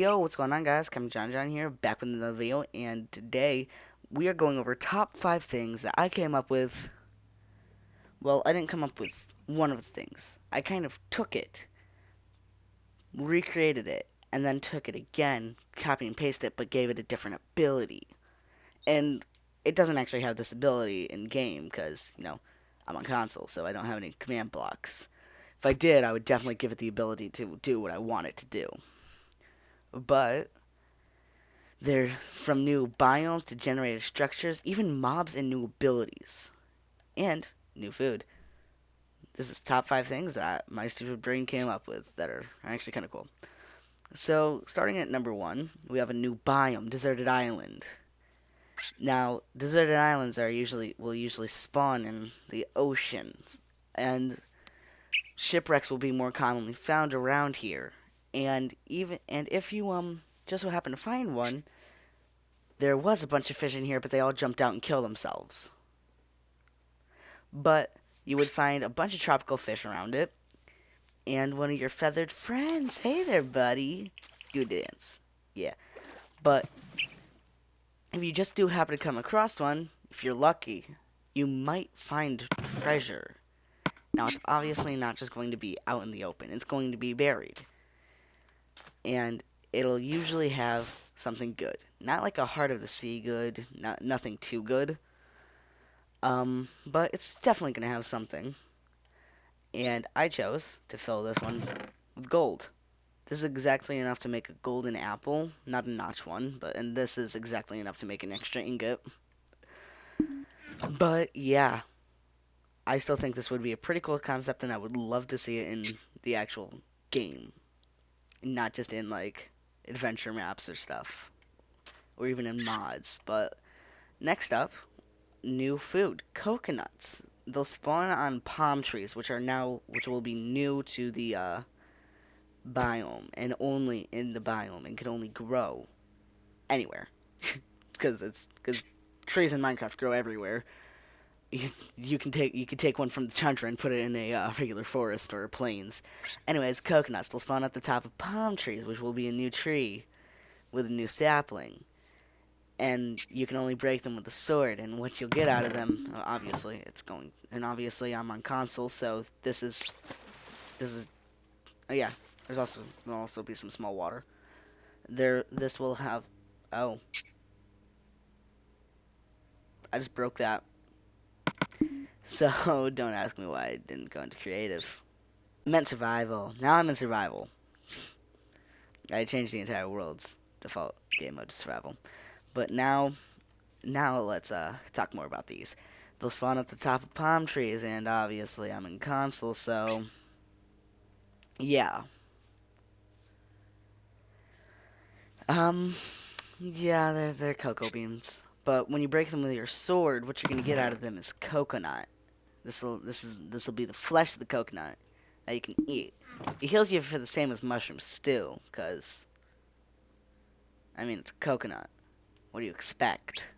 Yo, what's going on, guys? Come John here, back with another video, and today we are going over top 5 things that I came up with. Well, I didn't come up with one of the things. I kind of took it, recreated it, and then took it again, copy and paste it, but gave it a different ability. And it doesn't actually have this ability in game because, I'm on console, so I don't have any command blocks. If I did, I would definitely give it the ability to do what I want it to do. But they're from new biomes to generated structures, even mobs and new abilities. And new food. This is top 5 things that my stupid brain came up with that are actually kind of cool. So, starting at number 1, we have a new biome, Deserted Island. Now, deserted islands will usually spawn in the oceans, and shipwrecks will be more commonly found around here. And if you just so happen to find one, there was a bunch of fish in here, but they all jumped out and killed themselves. But you would find a bunch of tropical fish around it, and one of your feathered friends. Hey there, buddy. You dance. Yeah. But if you just do happen to come across one, if you're lucky, you might find treasure. Now, it's obviously not just going to be out in the open. It's going to be buried. And it'll usually have something good. Not like a heart of the sea good, nothing too good. But it's definitely going to have something. And I chose to fill this one with gold. This is exactly enough to make a golden apple, not a notch one, and this is exactly enough to make an extra ingot. But yeah, I still think this would be a pretty cool concept, and I would love to see it in the actual game, not just in like adventure maps or stuff, or even in mods. But next up, new food, coconuts. They'll spawn on palm trees, which will be new to the biome and only in the biome and can only grow anywhere because trees in Minecraft grow everywhere. You can take one from the tundra and put it in a regular forest or plains. Anyways, coconuts will spawn at the top of palm trees, which will be a new tree with a new sapling, and you can only break them with a sword. And what you'll get out of them, obviously I'm on console, so this is oh yeah. There'll also be some small water. This will have. Oh, I just broke that. So don't ask me why I didn't go into creative. I meant survival. Now I'm in survival. I changed the entire world's default game mode to survival. But now let's talk more about these. They'll spawn at the top of palm trees, and obviously I'm in console, so yeah. Um, yeah, they're cocoa beans. But when you break them with your sword, what you're gonna get out of them is coconut. This'll be the flesh of the coconut that you can eat. It heals you for the same as mushroom stew, cause I mean it's coconut. What do you expect?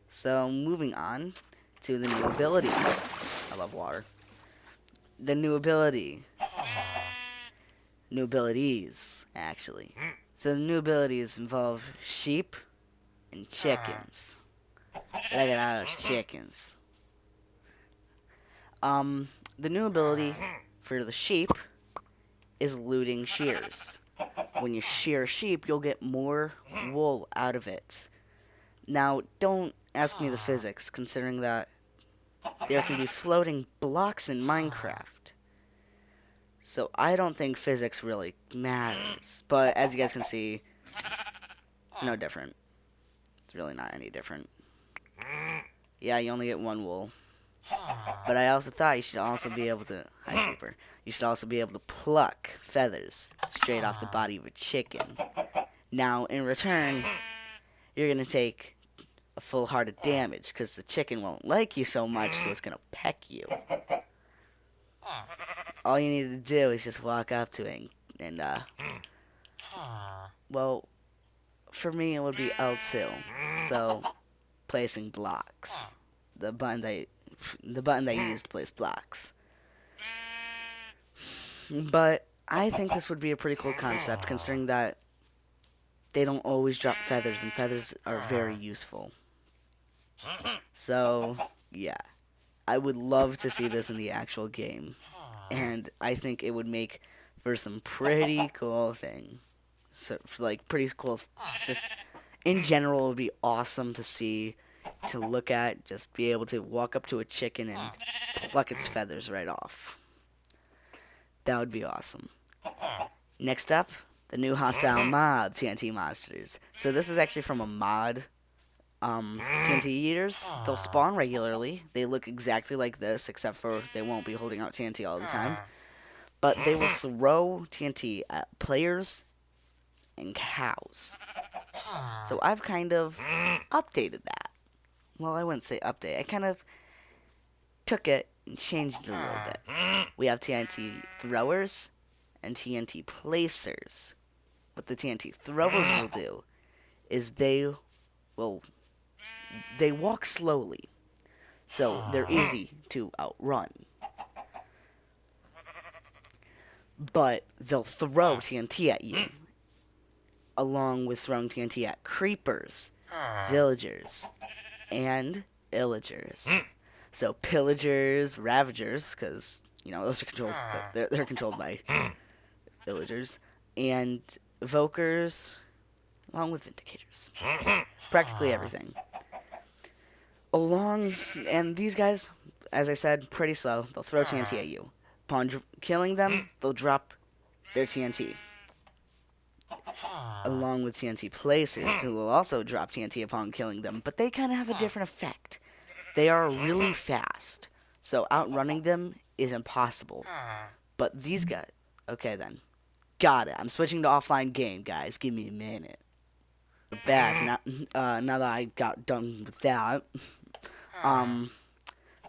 So moving on to the new ability. I love water. The new ability. New abilities, actually. So the new abilities involve sheep and chickens. Look at all those chickens. The new ability for the sheep is looting shears. When you shear a sheep, you'll get more wool out of it. Now, don't ask me the physics, considering that there can be floating blocks in Minecraft. So I don't think physics really matters. But as you guys can see, it's no different. It's really not any different. Yeah, you only get one wool. But I also thought you should also be able to... Hi, Creeper. You should also be able to pluck feathers straight off the body of a chicken. Now, in return, you're going to take a full heart of damage, because the chicken won't like you so much, so it's going to peck you. All you need to do is just walk up to it and well, for me it would be L2. So, placing blocks. The button that you use to place blocks. But I think this would be a pretty cool concept, considering that they don't always drop feathers, and feathers are very useful. So, yeah. I would love to see this in the actual game. And I think it would make for some pretty cool thing. So, like, pretty cool. It's just, in general, it would be awesome to see, to look at, just be able to walk up to a chicken and pluck its feathers right off. That would be awesome. Next up, the new hostile mob, TNT monsters. So this is actually from a mod. TNT eaters, they'll spawn regularly. They look exactly like this, except for they won't be holding out TNT all the time. But they will throw TNT at players and cows. So I've kind of updated that. Well, I wouldn't say update. I kind of took it and changed it a little bit. We have TNT throwers and TNT placers. What the TNT throwers will do is they walk slowly, so they're easy to outrun. But they'll throw TNT at you, along with throwing TNT at creepers, villagers, and illagers. So pillagers, ravagers, because those are controlled. They're controlled by villagers, and evokers, along with vindicators. Practically everything. And these guys, as I said, pretty slow. They'll throw TNT at you. Upon killing them, they'll drop their TNT. Along with TNT placers, who will also drop TNT upon killing them, but they kind of have a different effect. They are really fast, so outrunning them is impossible. But these guys... Okay, then. Got it. I'm switching to offline game, guys. Give me a minute. We're back. Now that I got done with that...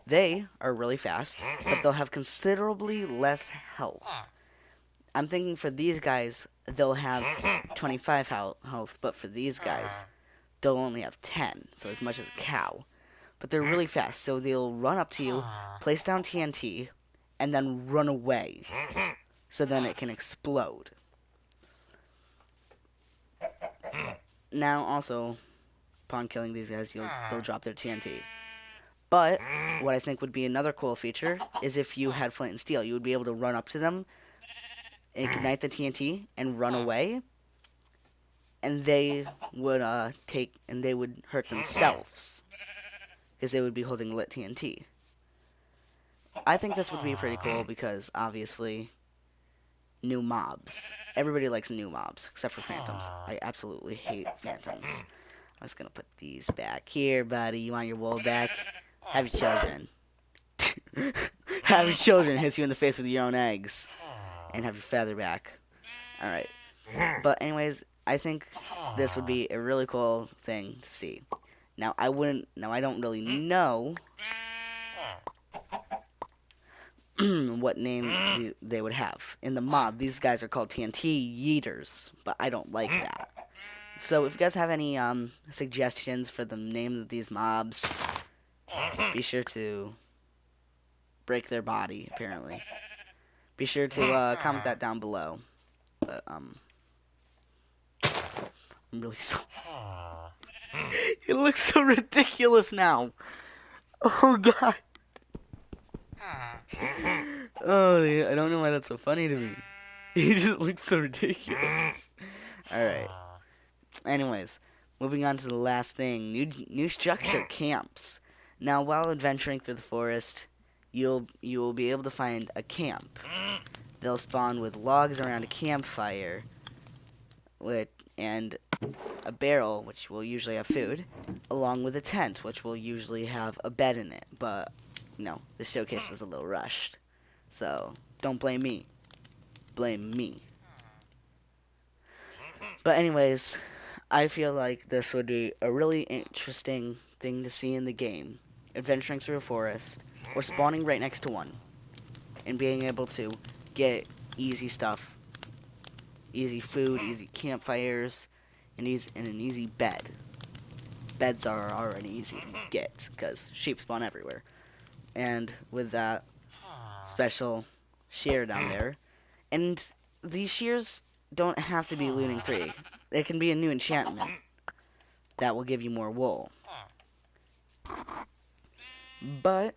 They are really fast, but they'll have considerably less health. I'm thinking for these guys, they'll have 25 health, but for these guys, they'll only have 10, so as much as a cow. But they're really fast, so they'll run up to you, place down TNT, and then run away, so then it can explode. Now, also, upon killing these guys, they'll drop their TNT. But what I think would be another cool feature is if you had flint and steel. You would be able to run up to them, ignite the TNT, and run away. And they would hurt themselves because they would be holding lit TNT. I think this would be pretty cool because obviously new mobs. Everybody likes new mobs except for phantoms. I absolutely hate phantoms. I'm just gonna put these back here, buddy. You want your wool back? Have your children. Have your children hit you in the face with your own eggs. And have your feather back. Alright. But anyways, I think this would be a really cool thing to see. Now, I don't really know what name they would have. In the mod, these guys are called TNT Yeeters, but I don't like that. So if you guys have any suggestions for the names of these mobs, be sure to break their body, apparently. Be sure to comment that down below. But, I'm really so... It looks so ridiculous now. Oh, God. Oh, I don't know why that's so funny to me. He just looks so ridiculous. Alright. Anyways, moving on to the last thing. New structure, camps. Now, while adventuring through the forest, you will be able to find a camp. They'll spawn with logs around a campfire, and a barrel, which will usually have food, along with a tent, which will usually have a bed in it. But, the showcase was a little rushed. So, don't blame me. Blame me. But anyways, I feel like this would be a really interesting thing to see in the game. Adventuring through a forest, or spawning right next to one, and being able to get easy stuff. Easy food, easy campfires, and an easy bed. Beds are already easy to get, because sheep spawn everywhere. And with that special share down there, and these shears don't have to be looting 3. It can be a new enchantment that will give you more wool. But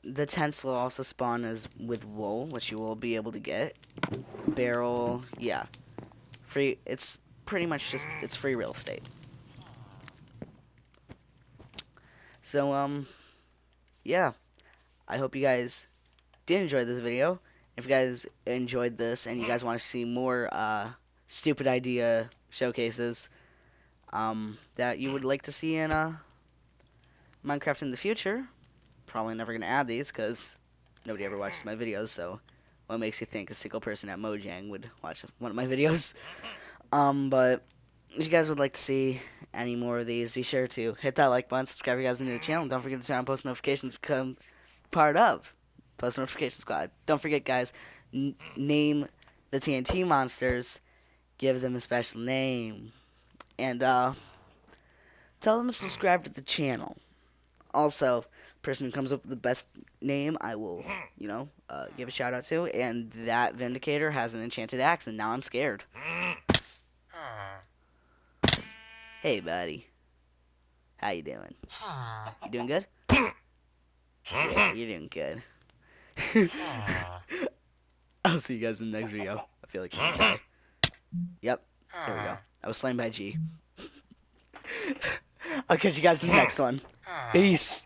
the tents will also spawn as with wool, which you will be able to get. Barrel, yeah. Free, it's pretty much just, it's free real estate. So, yeah. I hope you guys did enjoy this video. If you guys enjoyed this and you guys want to see more, stupid idea showcases, that you would like to see in, Minecraft in the future, probably never going to add these because nobody ever watches my videos, so what makes you think a single person at Mojang would watch one of my videos? But if you guys would like to see any more of these, be sure to hit that like button, subscribe if you guys are new to the channel, and don't forget to turn on post notifications to become part of Post Notification Squad. Don't forget, guys, name the TNT monsters, give them a special name, and tell them to subscribe to the channel. Also, person who comes up with the best name, I will, give a shout out to. And that Vindicator has an enchanted axe, and now I'm scared. Hey, buddy. How you doing? You doing good? Yeah, you're doing good. I'll see you guys in the next video. I feel like I'm gonna die. Yep. There we go. I was slain by G. I'll catch you guys in the next one. Peace.